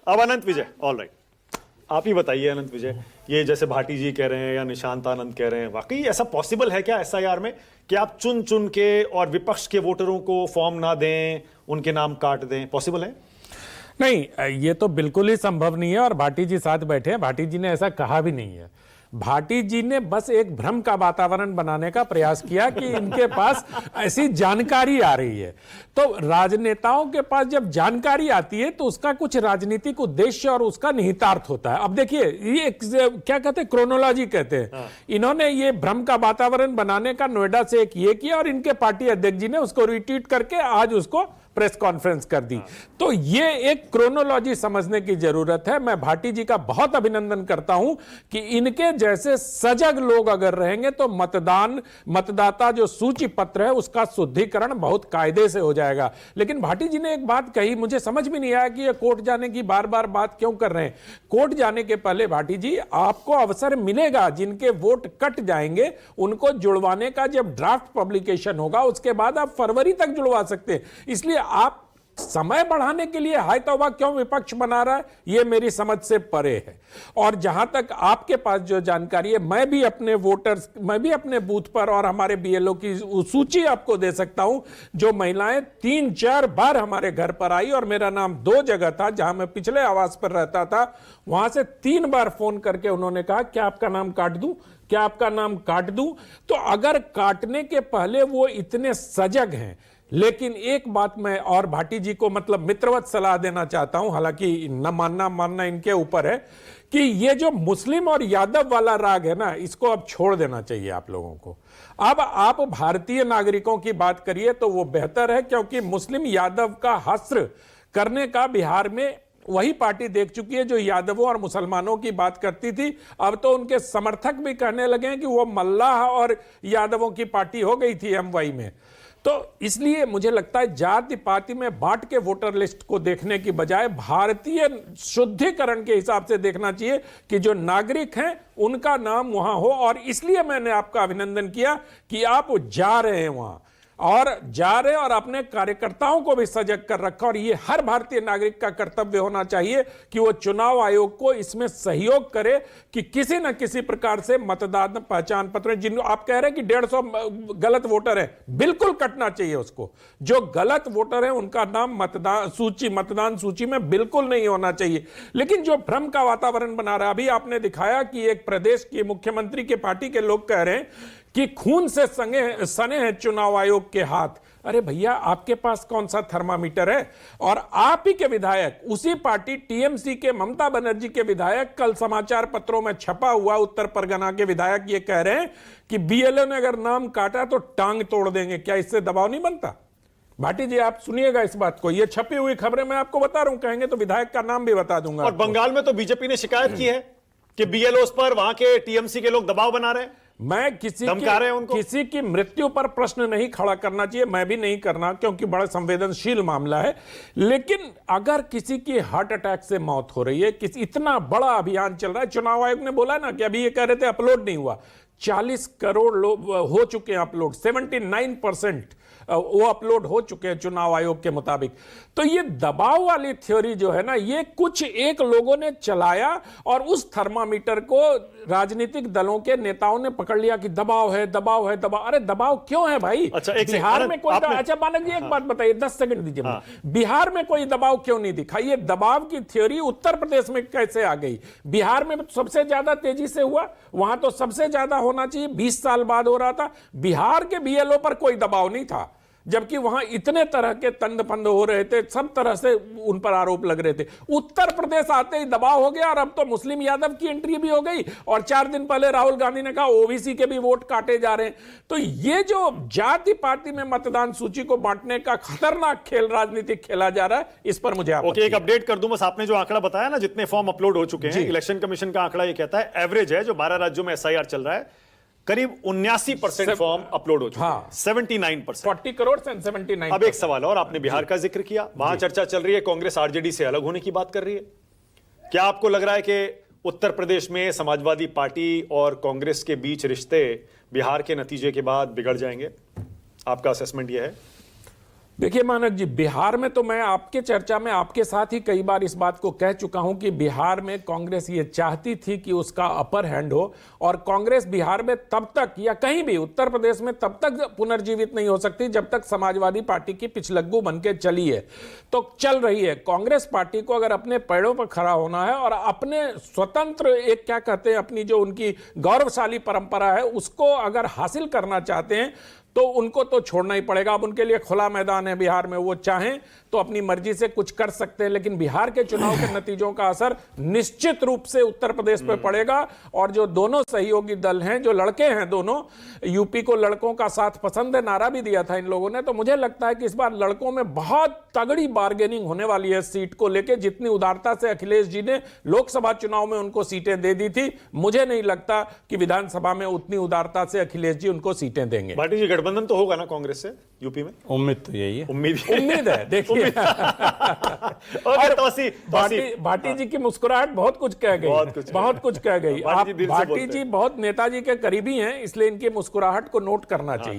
अब अनंत विजय, all right, आप ही बताइए अनंत विजय, ये जैसे भाटी जी कह रहे हैं या निशांत आनंद कह रहे हैं, वाकई ऐसा पॉसिबल है क्या एसआईआर में कि आप चुन चुन के और विपक्ष के वोटरों को फॉर्म ना दें, उनके नाम काट दें? पॉसिबल है? नहीं, ये तो बिल्कुल ही संभव नहीं है। और भाटी जी साथ बैठे हैं, भाटी जी ने ऐसा कहा भी नहीं है। भाटी जी ने बस एक भ्रम का वातावरण बनाने का प्रयास किया कि इनके पास ऐसी जानकारी आ रही है। तो राजनेताओं के पास जब जानकारी आती है तो उसका कुछ राजनीतिक उद्देश्य और उसका निहितार्थ होता है। अब देखिए, ये क्या कहते हैं, क्रोनोलॉजी कहते हैं। इन्होंने ये भ्रम का वातावरण बनाने का नोएडा से एक ये किया और इनके पार्टी अध्यक्ष जी ने उसको रिट्वीट करके आज उसको प्रेस कॉन्फ्रेंस कर दी। तो ये एक क्रोनोलॉजी समझने की जरूरत है। मैं भाटी जी का बहुत अभिनंदन करता हूं कि इनके जैसे सजग लोग अगर रहेंगे तो मतदाता जो सूची पत्र है उसका शुद्धिकरण बहुत कायदे से हो जाएगा। लेकिन भाटी जी ने एक बात कही, मुझे समझ में नहीं आया कि ये कोर्ट जाने की बार बार बात क्यों कर रहे हैं। कोर्ट जाने के पहले भाटी जी आपको अवसर मिलेगा, जिनके वोट कट जाएंगे उनको जुड़वाने का जब ड्राफ्ट पब्लिकेशन होगा उसके बाद आप फरवरी तक जुड़वा सकते हैं। इसलिए आप समय बढ़ाने के लिए हाय तौबा क्यों विपक्ष बना रहा है, यह मेरी समझ से परे है। और जहां तक आपके पास जो जानकारी है, मैं भी अपने बूथ पर और हमारे बीएलओ की सूची आपको दे सकता हूं। जो महिलाएं 3-4 बार हमारे घर पर आई और मेरा नाम 2 जगह था जहां मैं पिछले आवास पर रहता था, वहां से 3 बार फोन करके उन्होंने कहा क्या आपका नाम काट दूं, क्या आपका नाम काट दूं। तो अगर काटने के पहले वो इतने सजग हैं, लेकिन एक बात मैं और भाटी जी को मतलब मित्रवत सलाह देना चाहता हूं, हालांकि न मानना इनके ऊपर है, कि ये जो मुस्लिम और यादव वाला राग है ना, इसको अब छोड़ देना चाहिए आप लोगों को। अब आप भारतीय नागरिकों की बात करिए तो वो बेहतर है, क्योंकि मुस्लिम यादव का हस्र करने का बिहार में वही पार्टी देख चुकी है जो यादवों और मुसलमानों की बात करती थी। अब तो उनके समर्थक भी कहने लगे हैं कि वो मल्लाह और यादवों की पार्टी हो गई थी एमवाई में। तो इसलिए मुझे लगता है जाति पाति में बांट के वोटर लिस्ट को देखने की बजाय भारतीय शुद्धिकरण के हिसाब से देखना चाहिए कि जो नागरिक हैं उनका नाम वहां हो। और इसलिए मैंने आपका अभिनंदन किया कि आप जा रहे हैं वहां और अपने कार्यकर्ताओं को भी सजग कर रखा। और ये हर भारतीय नागरिक का कर्तव्य होना चाहिए कि वो चुनाव आयोग को इसमें सहयोग करे कि किसी न किसी प्रकार से मतदान पहचान पत्र, जिन आप कह रहे हैं कि 150 गलत वोटर है, बिल्कुल कटना चाहिए उसको। जो गलत वोटर है उनका नाम मतदान सूची में बिल्कुल नहीं होना चाहिए। लेकिन जो भ्रम का वातावरण बना रहा है, अभी आपने दिखाया कि एक प्रदेश की मुख्यमंत्री के पार्टी के लोग कह रहे हैं कि खून से सने हैं चुनाव आयोग के हाथ। अरे भैया, आपके पास कौन सा थर्मामीटर है? और आप ही के विधायक, उसी पार्टी टीएमसी के ममता बनर्जी के विधायक, कल समाचार पत्रों में छपा हुआ उत्तर परगना के विधायक ये कह रहे हैं कि बीएलओ ने अगर नाम काटा तो टांग तोड़ देंगे। क्या इससे दबाव नहीं बनता? भाटी जी आप सुनिएगा इस बात को, ये छपी हुई खबरें मैं आपको बता रहा हूं, कहेंगे तो विधायक का नाम भी बता दूंगा। और बंगाल में तो बीजेपी ने शिकायत की है कि बीएलओ पर वहां के टीएमसी के लोग दबाव बना रहे हैं। मैं किसी की मृत्यु पर प्रश्न नहीं खड़ा करना चाहिए, मैं भी नहीं करना, क्योंकि बड़ा संवेदनशील मामला है। लेकिन अगर किसी की हार्ट अटैक से मौत हो रही है, इतना बड़ा अभियान चल रहा है, चुनाव आयोग ने बोला ना कि अभी ये कह रहे थे अपलोड नहीं हुआ, 40 करोड़ लोग हो चुके हैं अपलोड, 79% वो अपलोड हो चुके हैं चुनाव आयोग के मुताबिक। तो ये दबाव वाली थ्योरी जो है ना, ये कुछ एक लोगों ने चलाया और उस थर्मामीटर को राजनीतिक दलों के नेताओं ने पकड़ लिया कि दबाव है, दबाव है, दबाव। अरे दबाव क्यों है भाई? अच्छा, बिहार में कोई अच्छा मानक जी एक बात बताइए, 10 सेकंड दीजिए। बिहार में कोई दबाव क्यों नहीं दिखा? ये दबाव की थ्योरी उत्तर प्रदेश में कैसे आ गई? बिहार में सबसे ज्यादा तेजी से हुआ, वहां तो सबसे ज्यादा होना चाहिए, 20 साल बाद हो रहा था। बिहार के बीएलओ पर कोई दबाव नहीं था, जबकि वहां इतने तरह के तंद फंद हो रहे थे, सब तरह से उन पर आरोप लग रहे थे। उत्तर प्रदेश आते ही दबाव हो गया और अब तो मुस्लिम यादव की एंट्री भी हो गई। और 4 दिन पहले राहुल गांधी ने कहा ओबीसी के भी वोट काटे जा रहे हैं। तो ये जो जाति पाति में मतदान सूची को बांटने का खतरनाक खेल राजनीतिक खेला जा रहा है, इस पर मुझे ओके, एक अपडेट कर दूं बस। आपने जो आंकड़ा बताया ना, जितने फॉर्म अपलोड हो चुके हैं, इलेक्शन कमीशन का आंकड़ा ये कहता है, एवरेज है जो 12 राज्यों में एसआईआर चल रहा है, करीब 79% फॉर्म अपलोड हो चुके हैं। 79%, 40 करोड़ से 79। अब एक सवाल और, आपने बिहार का जिक्र किया, वहां चर्चा चल रही है कांग्रेस आरजेडी से अलग होने की बात कर रही है। क्या आपको लग रहा है कि उत्तर प्रदेश में समाजवादी पार्टी और कांग्रेस के बीच रिश्ते बिहार के नतीजे के बाद बिगड़ जाएंगे? आपका असेसमेंट यह है? देखिए मानक जी, बिहार में तो मैं आपके चर्चा में आपके साथ ही कई बार इस बात को कह चुका हूं कि बिहार में कांग्रेस ये चाहती थी कि उसका अपर हैंड हो, और कांग्रेस बिहार में तब तक या कहीं भी उत्तर प्रदेश में तब तक पुनर्जीवित नहीं हो सकती जब तक समाजवादी पार्टी की पिछलग्गू बनके चली है। तो चल रही है कांग्रेस पार्टी को, अगर अपने पैरों पर खड़ा होना है और अपने स्वतंत्र एक क्या कहते हैं अपनी जो उनकी गौरवशाली परंपरा है उसको अगर हासिल करना चाहते हैं तो उनको तो छोड़ना ही पड़ेगा। अब उनके लिए खुला मैदान है बिहार में, वो चाहें तो अपनी मर्जी से कुछ कर सकते हैं, लेकिन बिहार के चुनाव के नतीजों का असर निश्चित रूप से उत्तर प्रदेश पे पड़ेगा। और जो दोनों सहयोगी दल हैं, जो लड़के हैं दोनों, यूपी को लड़कों का साथ पसंद है नारा भी दिया था इन लोगों ने, तो मुझे लगता है कि इस बार लड़कों में बहुत तगड़ी बार्गेनिंग होने वाली है सीट को लेकर। जितनी उदारता से अखिलेश जी ने लोकसभा चुनाव में उनको सीटें दे दी थी, मुझे नहीं लगता कि विधानसभा में उतनी उदारता से अखिलेश जी उनको सीटें देंगे। भाटी जी, गठबंधन तो होगा ना कांग्रेस से यूपी में? उम्मीद तो यही है। उम्मीद है, देखिए। और भाटी जी की मुस्कुराहट बहुत कुछ कह गई, बहुत कुछ कह गई। भाटी जी दिल से बोलते भाटी जी बहुत नेताजी के करीबी हैं, इसलिए इनकी मुस्कुराहट को नोट करना चाहिए।